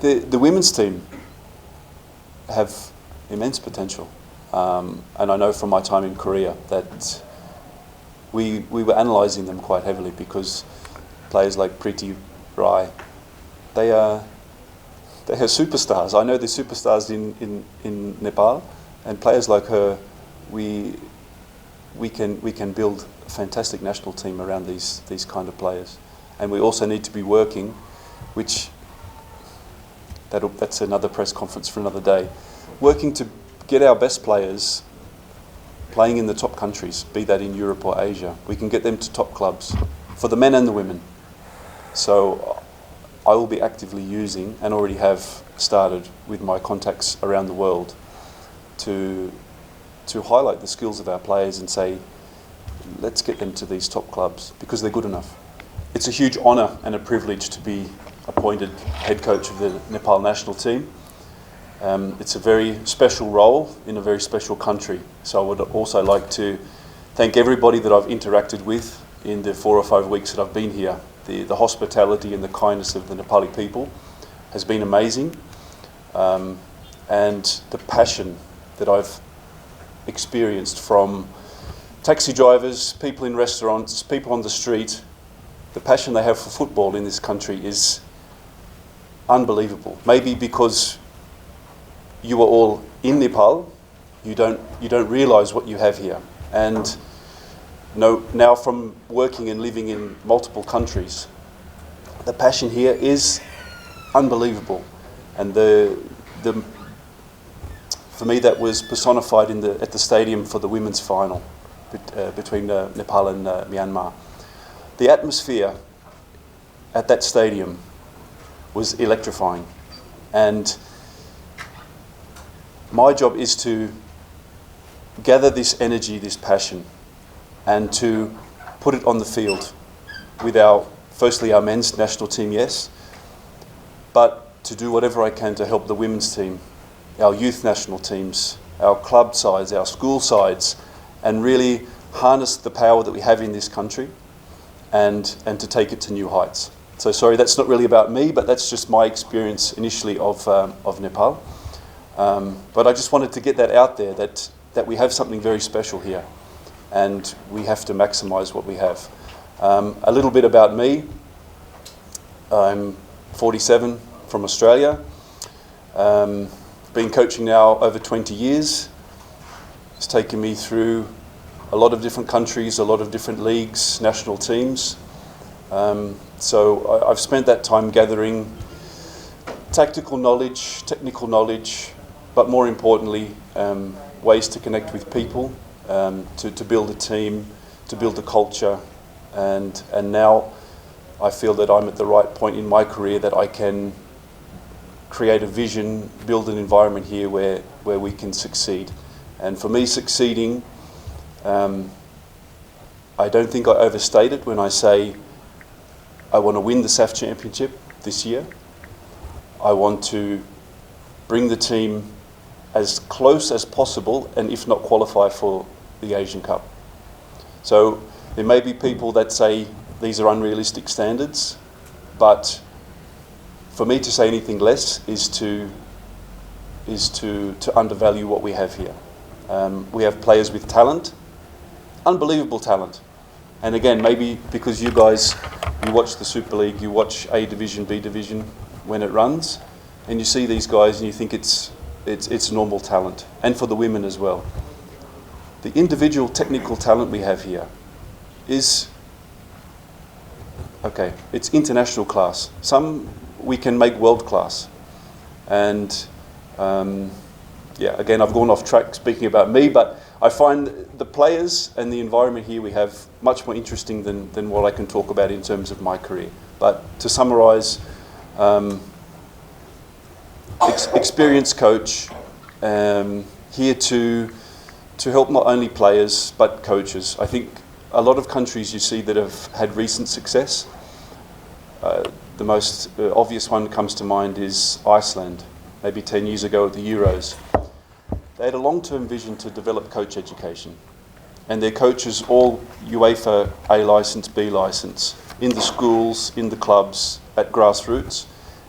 the women's team have immense potential. And I know from my time in Korea that we were analysing them quite heavily, because players like Preeti Rai, they are superstars. I know they're superstars in Nepal, and players like her, we can build a fantastic national team around these kind of players. And we also need to be working, which that's another press conference for another day, working to get our best players playing in the top countries, be that in Europe or Asia. We can get them to top clubs, for the men and the women. So I will be actively using, and already have started with my contacts around the world, to highlight the skills of our players and say, let's get them to these top clubs, because they're good enough. It's a huge honour and a privilege to be appointed head coach of the Nepal national team. It's a very special role in a very special country. So I would also like to thank everybody that I've interacted with in the 4 or 5 weeks that I've been here. The hospitality and the kindness of the Nepali people has been amazing. And the passion that I've experienced from taxi drivers, people in restaurants, people on the street, the passion they have for football in this country is unbelievable. Maybe because you are all in Nepal, you don't realise what you have here. And now from working and living in multiple countries, the passion here is unbelievable. And for me, that was personified at the stadium for the women's final between Nepal and Myanmar. The atmosphere at that stadium was electrifying, and my job is to gather this energy, this passion, and to put it on the field with firstly our men's national team, yes, but to do whatever I can to help the women's team, our youth national teams, our club sides, our school sides, and really harness the power that we have in this country and to take it to new heights. So sorry, that's not really about me, but that's just my experience initially of Nepal. But I just wanted to get that out there, that we have something very special here, and we have to maximise what we have. A little bit about me. I'm 47, from Australia. Been coaching now over 20 years. It's taken me through a lot of different countries, a lot of different leagues, national teams. So I've spent that time gathering tactical knowledge, technical knowledge, but more importantly, ways to connect with people, to build a team, to build a culture, and now I feel that I'm at the right point in my career that I can create a vision, build an environment here where we can succeed. And for me, succeeding, I don't think I overstate it when I say I want to win the SAF Championship this year. I want to bring the team as close as possible, and if not qualify for the Asian Cup. So there may be people that say these are unrealistic standards, but for me to say anything less is to undervalue what we have here. We have players with talent, unbelievable talent. And again, maybe because you guys, you watch the Super League, you watch A Division, B Division when it runs, and you see these guys and you think it's normal talent, and for the women as well. The individual technical talent we have here is, okay, it's international class. Some we can make world class. And yeah, again, I've gone off track speaking about me, but I find the players and the environment here we have much more interesting than what I can talk about in terms of my career. But to summarise, experienced coach, here to help not only players but coaches. I think a lot of countries you see that have had recent success, the most obvious one that comes to mind is Iceland, maybe 10 years ago at the Euros. They had a long-term vision to develop coach education, and their coaches all UEFA A licence, B licence, in the schools, in the clubs, at grassroots,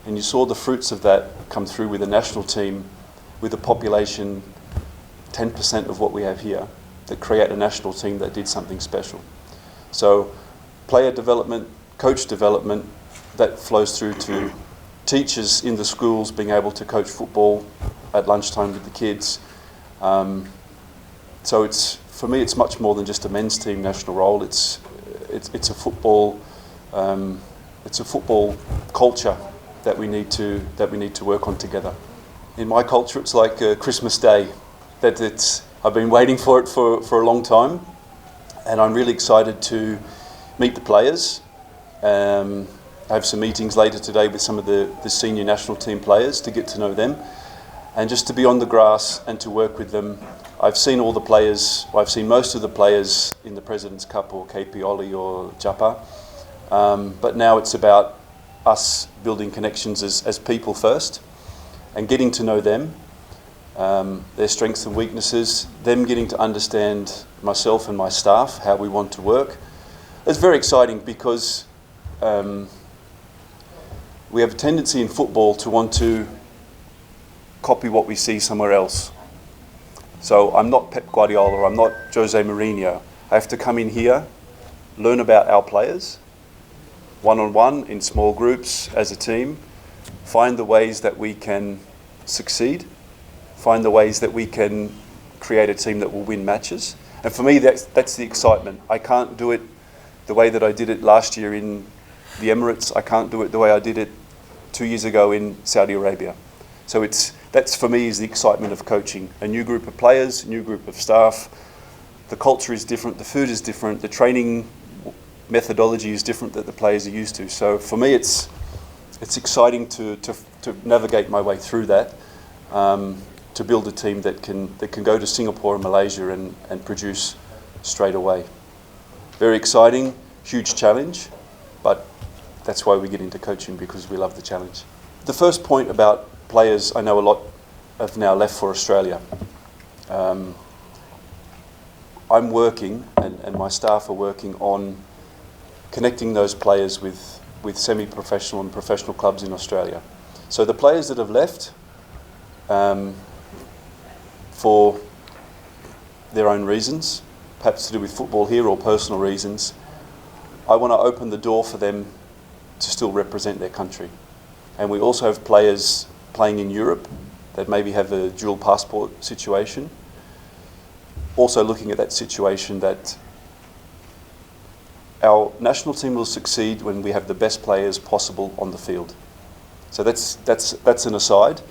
And you saw the fruits of that come through with the national team, with a population 10% of what we have here, that create a national team that did something special. So player development, coach development, that flows through to teachers in the schools being able to coach football at lunchtime with the kids. So for me, it's much more than just a men's team national role. It's a football culture that we need to work on together. In my culture, it's like Christmas Day. I've been waiting for it for a long time, and I'm really excited to meet the players. I have some meetings later today with some of the senior national team players to get to know them, and just to be on the grass and to work with them. I've seen all the players, I've seen most of the players in the President's Cup or KP Oli or Japa, but now it's about us building connections as people first and getting to know them, their strengths and weaknesses, them getting to understand myself and my staff, how we want to work. It's very exciting because we have a tendency in football to want to copy what we see somewhere else. So I'm not Pep Guardiola, I'm not Jose Mourinho. I have to come in here, learn about our players, one-on-one, in small groups, as a team, find the ways that we can succeed, find the ways that we can create a team that will win matches. And for me, that's the excitement. I can't do it the way that I did it last year in the Emirates. I can't do it the way I did it 2 years ago in Saudi Arabia. So that's for me is the excitement of coaching. A new group of players, a new group of staff. The culture is different, the food is different, the training methodology is different that the players are used to. So for me, it's exciting to navigate my way through that, to build a team that can go to Singapore and Malaysia and produce straight away. Very exciting, huge challenge, but that's why we get into coaching, because we love the challenge. The first point about players, I know a lot have now left for Australia. I'm working, and my staff are working on connecting those players with semi-professional and professional clubs in Australia. So the players that have left for their own reasons, perhaps to do with football here or personal reasons, I want to open the door for them to still represent their country. And we also have players playing in Europe that maybe have a dual passport situation. Also looking at that situation, that our national team will succeed when we have the best players possible on the field. So that's an aside.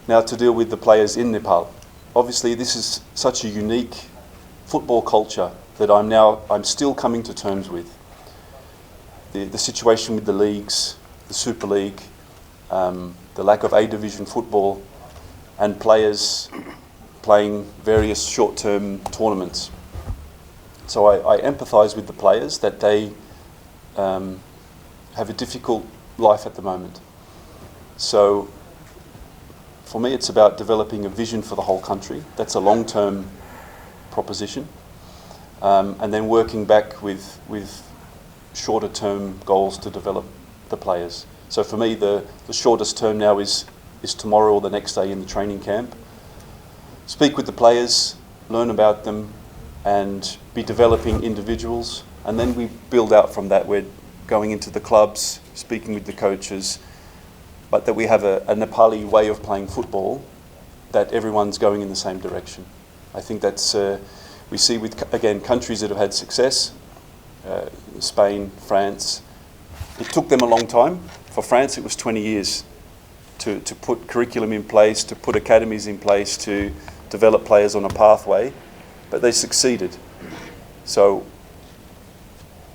Now to deal with the players in Nepal. Obviously this is such a unique football culture that I'm still coming to terms with. The situation with the leagues, the Super League, the lack of A-division football, and players playing various short-term tournaments. So I empathise with the players that they have a difficult life at the moment. So for me, it's about developing a vision for the whole country. That's a long-term proposition. And then working back with shorter-term goals to develop the players. So for me, the shortest term now is tomorrow or the next day in the training camp. Speak with the players, learn about them, and be developing individuals. And then we build out from that. We're going into the clubs, speaking with the coaches, but that we have a Nepali way of playing football, that everyone's going in the same direction. I think that's, we see with, again, countries that have had success, Spain, France. It took them a long time. For France, it was 20 years to put curriculum in place, to put academies in place, to develop players on a pathway, but they succeeded. So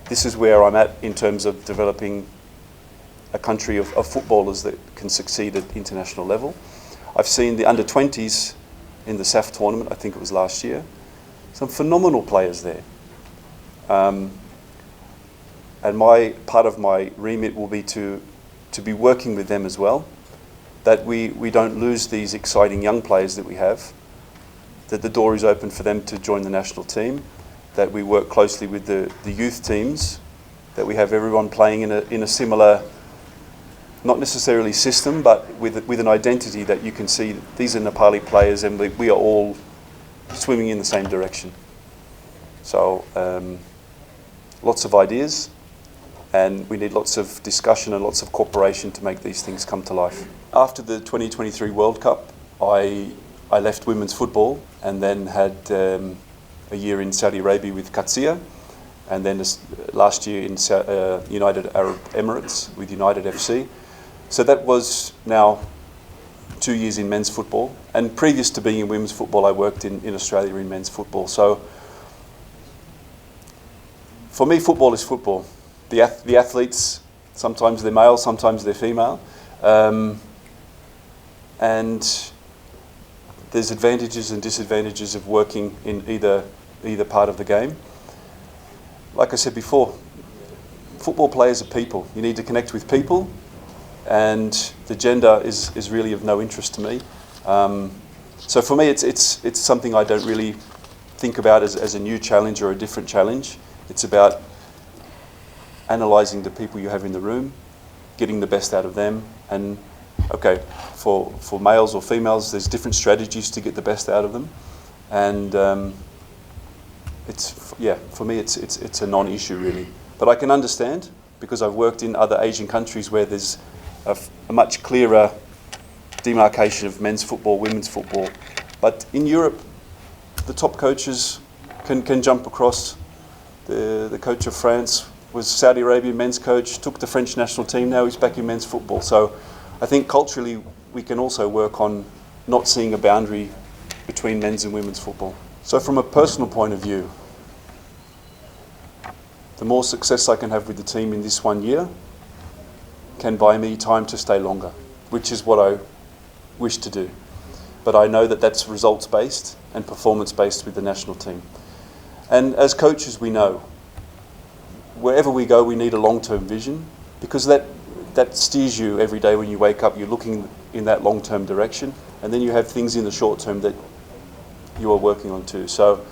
this is where I'm at in terms of developing a country of footballers that can succeed at international level. I've seen the under-20s in the SAF tournament, I think it was last year, some phenomenal players there. And part of my remit will be to be working with them as well, that we don't lose these exciting young players that we have, that the door is open for them to join the national team, that we work closely with the youth teams, that we have everyone playing in a similar not necessarily system, but with an identity that you can see these are Nepali players and we are all swimming in the same direction. So lots of ideas, and we need lots of discussion and lots of cooperation to make these things come to life. After the 2023 World Cup, I left women's football and then had a year in Saudi Arabia with Qadsiya, and then last year in United Arab Emirates with United FC. So that was now 2 years in men's football, and previous to being in women's football I worked in Australia in men's football. So for me, football is football. The athletes, sometimes they're male, sometimes they're female, and there's advantages and disadvantages of working in either part of the game. Like I said before, football players are people. You need to connect with people, and the gender is really of no interest to me. So for me, it's something I don't really think about as a new challenge or a different challenge. It's about analysing the people you have in the room, getting the best out of them, and okay, for males or females, there's different strategies to get the best out of them, and for me, it's a non-issue really. But I can understand, because I've worked in other Asian countries where there's a much clearer demarcation of men's football, women's football. But in Europe, the top coaches can jump across. The coach of France was Saudi Arabian men's coach, took the French national team, now he's back in men's football. So I think culturally we can also work on not seeing a boundary between men's and women's football. So from a personal point of view, the more success I can have with the team in this 1 year can buy me time to stay longer, which is what I wish to do. But I know that that's results-based and performance-based with the national team. And as coaches, we know wherever we go, we need a long-term vision, because that steers you every day when you wake up. You're looking in that long-term direction, and then you have things in the short term that you are working on too. So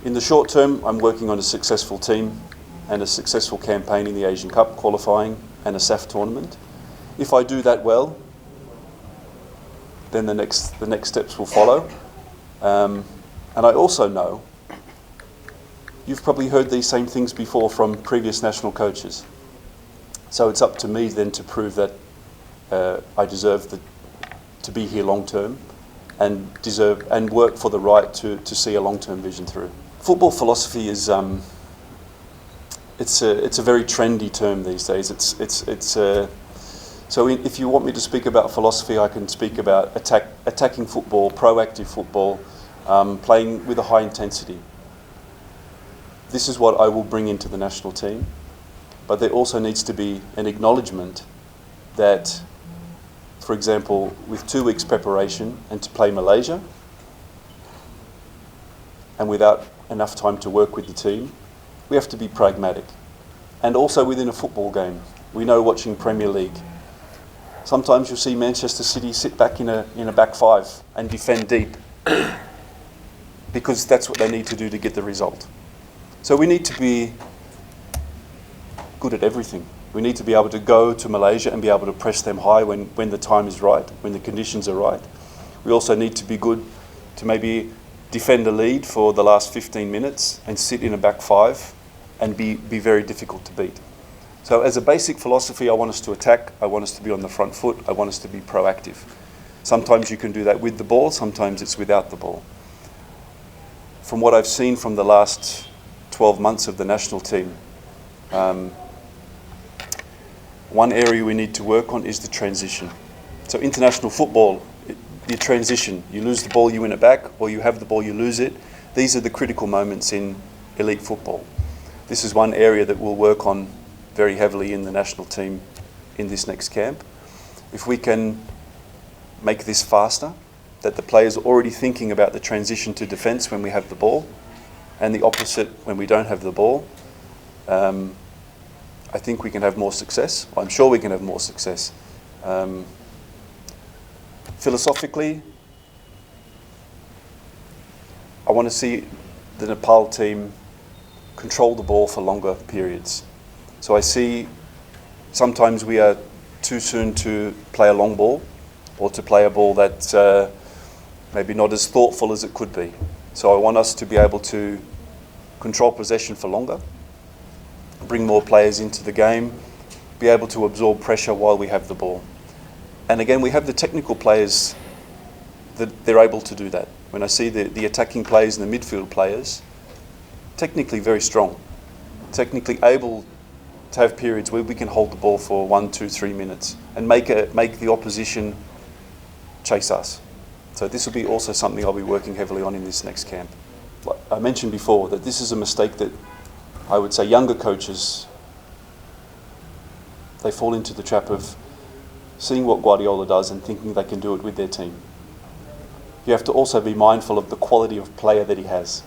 in the short term, I'm working on a successful team and a successful campaign in the Asian Cup qualifying and a SAF tournament. If I do that well, then the next steps will follow. And I also know you've probably heard these same things before from previous national coaches. So it's up to me then to prove that I deserve to be here long term and work for the right to see a long term vision through. Football philosophy is it's a very trendy term these days. So if you want me to speak about philosophy, I can speak about attacking football, proactive football, playing with a high intensity. This is what I will bring into the national team, but there also needs to be an acknowledgement that, for example, with 2 weeks preparation and to play Malaysia, and without enough time to work with the team, we have to be pragmatic. And also within a football game, we know watching Premier League, sometimes you'll see Manchester City sit back in a back 5 and defend deep, because that's what they need to do to get the result. So we need to be good at everything. We need to be able to go to Malaysia and be able to press them high when the time is right, when the conditions are right. We also need to be good to maybe defend a lead for the last 15 minutes and sit in a back 5 and be very difficult to beat. So as a basic philosophy, I want us to attack, I want us to be on the front foot, I want us to be proactive. Sometimes you can do that with the ball, sometimes it's without the ball. From what I've seen from the last 12 months of the national team, one area we need to work on is the transition. So international football, the transition, you lose the ball, you win it back, or you have the ball, you lose it. These are the critical moments in elite football. This is one area that we'll work on very heavily in the national team in this next camp. If we can make this faster, that the players are already thinking about the transition to defence when we have the ball, and the opposite when we don't have the ball, I think we can have more success. I'm sure we can have more success. Philosophically, I want to see the Nepal team control the ball for longer periods. So I see sometimes we are too soon to play a long ball or to play a ball that's maybe not as thoughtful as it could be. So I want us to be able to control possession for longer, bring more players into the game, be able to absorb pressure while we have the ball. And again, we have the technical players that they're able to do that. When I see the attacking players and the midfield players, technically very strong, technically able to have periods where we can hold the ball for 1, 2, 3 minutes and make the opposition chase us. So this will be also something I'll be working heavily on in this next camp. Like I mentioned before that this is a mistake that I would say younger coaches, they fall into the trap of seeing what Guardiola does and thinking they can do it with their team. You have to also be mindful of the quality of player that he has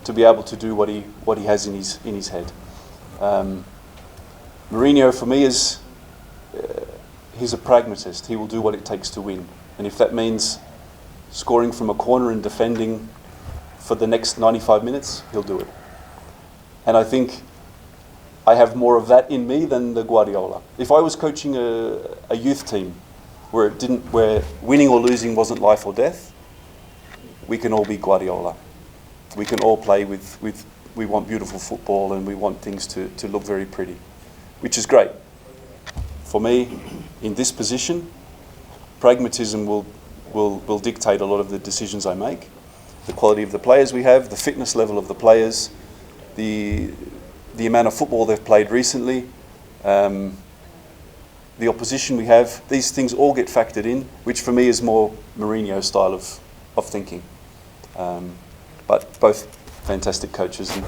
to be able to do what he has in his head. Mourinho for me is he's a pragmatist. He will do what it takes to win, and if that means scoring from a corner and defending for the next 95 minutes, he'll do it. And I think I have more of that in me than the Guardiola. If I was coaching a youth team where winning or losing wasn't life or death, we can all be Guardiola. We can all play we want beautiful football and we want things to look very pretty, which is great. For me, in this position, pragmatism will dictate a lot of the decisions I make. The quality of the players we have, the fitness level of the players, the amount of football they've played recently, the opposition we have, these things all get factored in, which for me is more Mourinho style of thinking. But both fantastic coaches, and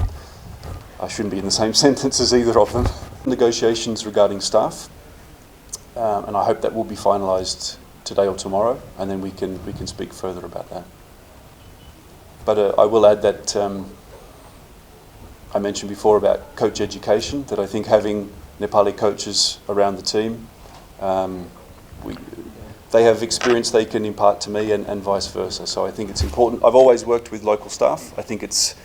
I shouldn't be in the same sentence as either of them. Negotiations regarding staff, and I hope that will be finalised today or tomorrow, and then we can speak further about that. But I will add that I mentioned before about coach education, that I think having Nepali coaches around the team, they have experience they can impart to me and vice versa. So I think it's important. I've always worked with local staff. I think it's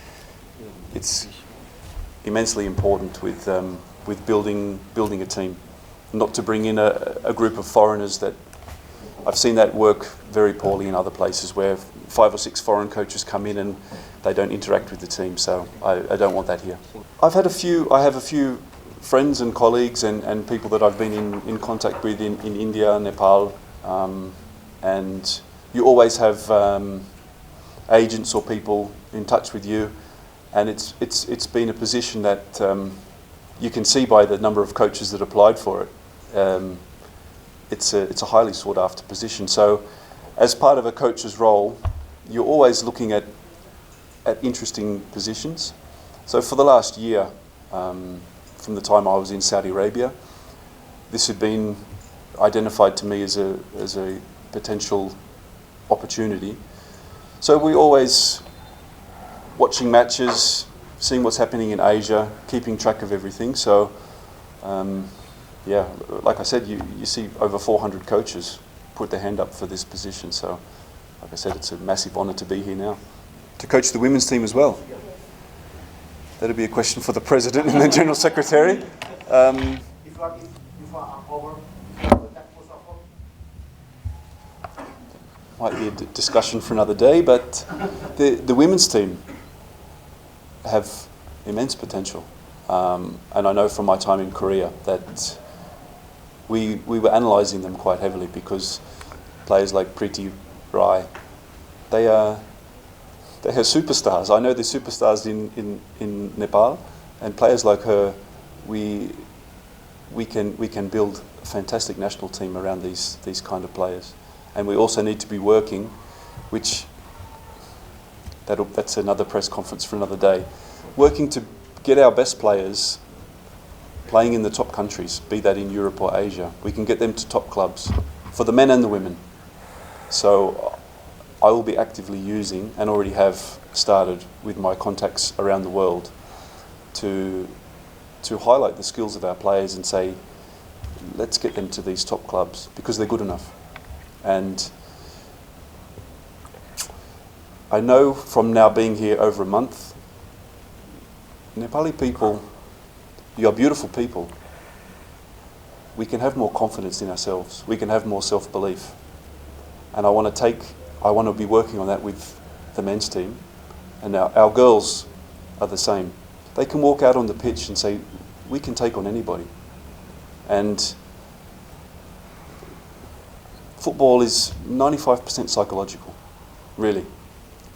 immensely important with building a team, not to bring in a group of foreigners that I've seen that work very poorly in other places where 5 or 6 foreign coaches come in and they don't interact with the team. So I don't want that here. I have a few friends and colleagues and people that I've been in contact with in India, Nepal, and you always have agents or people in touch with you, and it's been a position that you can see by the number of coaches that applied for it. It's a highly sought after position. So as part of a coach's role, you're always looking at interesting positions. So for the last year, from the time I was in Saudi Arabia, this had been identified to me as a potential opportunity. So we always watching matches, seeing what's happening in Asia, keeping track of everything. So yeah, like I said, you see over 400 coaches put their hand up for this position. So like I said, it's a massive honour to be here now. To coach the women's team as well. That'll be a question for the President and the General Secretary. Might be a discussion for another day, but the women's team have immense potential. And I know from my time in Korea that we were analysing them quite heavily, because players like Preeti Rai, they are superstars. I know they're superstars in Nepal, and players like her, we can build a fantastic national team around these kind of players. And we also need to be working, which that's another press conference for another day, working to get our best players playing in the top countries, be that in Europe or Asia. We can get them to top clubs for the men and the women. So I will be actively using, and already have started with my contacts around the world, to highlight the skills of our players and say, let's get them to these top clubs because they're good enough. And I know from now being here over a month, Nepali people, you are beautiful people. we can have more confidence in ourselves. We can have more self-belief. And I want to be working on that with the men's team. And our girls are the same. They can walk out on the pitch and say, we can take on anybody. And football is 95% psychological, really.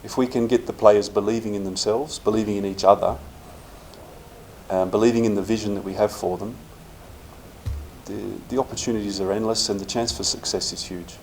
If we can get the players believing in themselves, believing in each other, believing in the vision that we have for them, the opportunities are endless and the chance for success is huge.